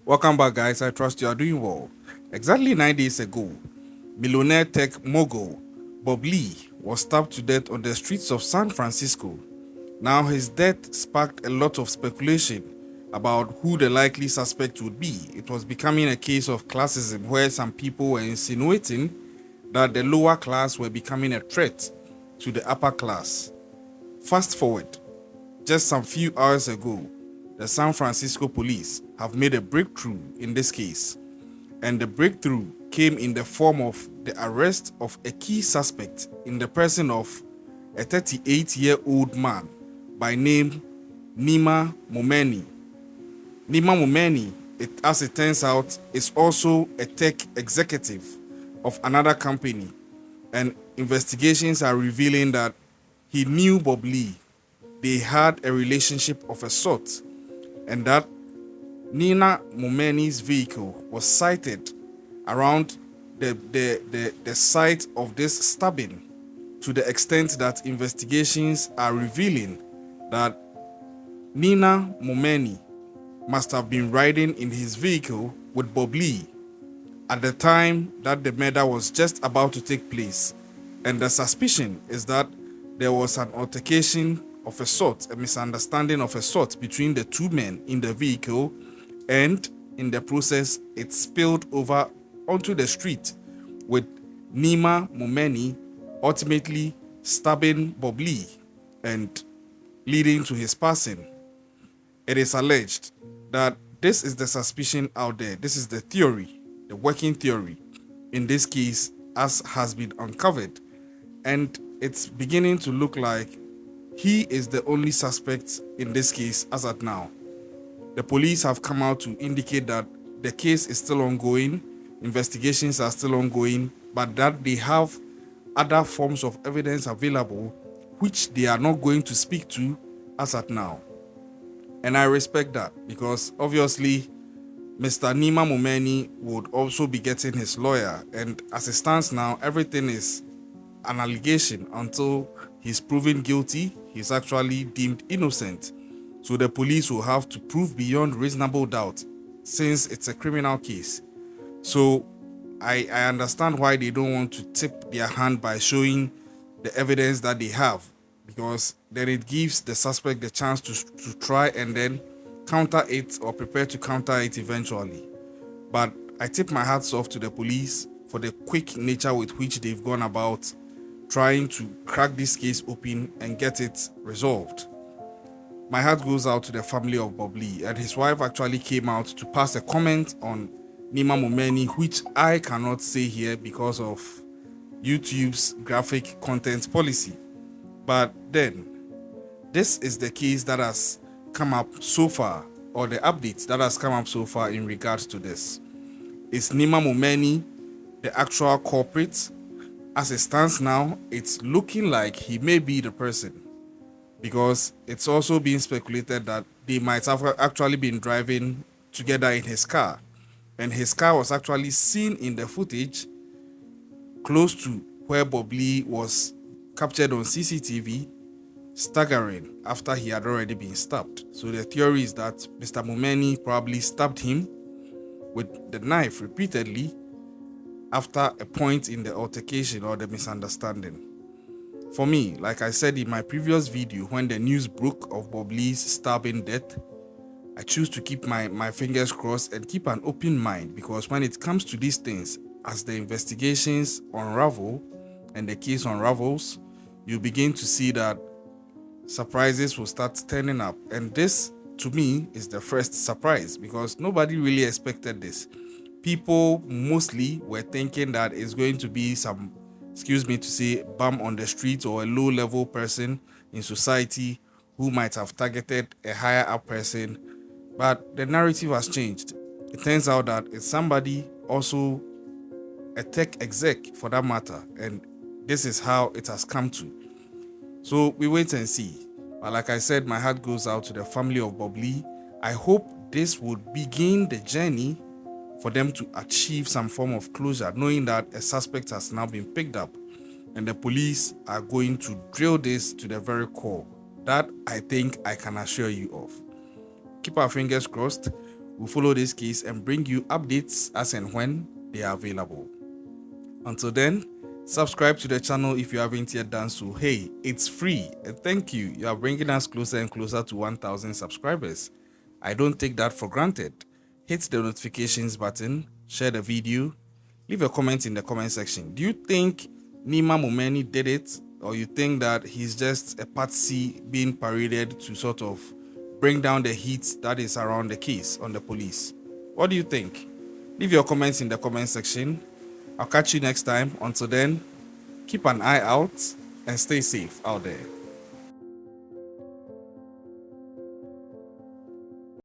Welcome back, guys. I trust you are doing well. Exactly 9 days ago, millionaire tech mogul Bob Lee was stabbed to death on the streets of San Francisco. Now, his death sparked a lot of speculation about who the likely suspect would be. It was becoming a case of classism where some people were insinuating that the lower class were becoming a threat to the upper class. Fast forward, just some few hours ago, the San Francisco police have made a breakthrough in this case, and the breakthrough came in the form of the arrest of a key suspect in the person of a 38-year-old man by name Nima Momeni. Nima Momeni, as it turns out, is also a tech executive of another company, and investigations are revealing that he knew Bob Lee. They had a relationship of a sort, and that Nina Momeni's vehicle was sighted around the site of this stabbing, to the extent that investigations are revealing that Nina Momeni must have been riding in his vehicle with Bob Lee at the time that the murder was just about to take place. And the suspicion is that there was an altercation of a sort, a misunderstanding of a sort between the two men in the vehicle, and in the process it spilled over onto the street, with Nima Momeni ultimately stabbing Bob Lee and leading to his passing. It is alleged that this is the suspicion out there. This is the theory, the working theory in this case, as has been uncovered, and it's beginning to look like he is the only suspect in this case as at now. The police have come out to indicate that the case is still ongoing, investigations are still ongoing, but that they have other forms of evidence available which they are not going to speak to as at now. And I respect that, because obviously Mr. Nima Momeni would also be getting his lawyer, and as it stands now, everything is an allegation until he's proven guilty. He's actually deemed innocent. So the police will have to prove beyond reasonable doubt, since it's a criminal case. So I understand why they don't want to tip their hand by showing the evidence that they have, because then it gives the suspect the chance to try and then counter it, or prepare to counter it eventually. But I tip my hats off to the police for the quick nature with which they've gone about trying to crack this case open and get it resolved. My heart goes out to the family of Bob Lee, and his wife actually came out to pass a comment on Nima Momeni, which I cannot say here because of YouTube's graphic content policy. But then, this is the case that has come up so far, or the updates that has come up so far in regards to this. Is Nima Momeni the actual culprit? As it stands now, it's looking like he may be the person, because it's also being speculated that they might have actually been driving together in his car, and his car was actually seen in the footage close to where Bob Lee was captured on CCTV staggering after he had already been stabbed. So the theory is that Mr. Momeni probably stabbed him with the knife repeatedly after a point in the altercation or the misunderstanding. For me, like I said in my previous video, when the news broke of Bob Lee's stabbing death, I choose to keep my fingers crossed and keep an open mind, because when it comes to these things, as the investigations unravel and the case unravels, you begin to see that surprises will start turning up. And this, to me, is the first surprise, because nobody really expected this. People mostly were thinking that it's going to be some, excuse me to say, bum on the street, or a low-level person in society who might have targeted a higher-up person. But the narrative has changed. It turns out that it's somebody, also a tech exec for that matter, and this is how it has come to. So we wait and see. But like I said, my heart goes out to the family of Bob Lee. I hope this would begin the journey for them to achieve some form of closure, knowing that a suspect has now been picked up, and the police are going to drill this to the very core. That I think I can assure you of. Keep our fingers crossed. We'll follow this case and bring you updates as and when they are available. Until then, subscribe to the channel if you haven't yet done so. Hey, it's free, and thank you. You are bringing us closer and closer to 1,000 subscribers. I don't take that for granted. Hit the notifications button, share the video, leave a comment in the comment section. Do you think Nima Momeni did it, or you think that he's just a patsy being paraded to sort of bring down the heat that is around the case on the police? What do you think? Leave your comments in the comment section. I'll catch you next time. Until then, keep an eye out and stay safe out there.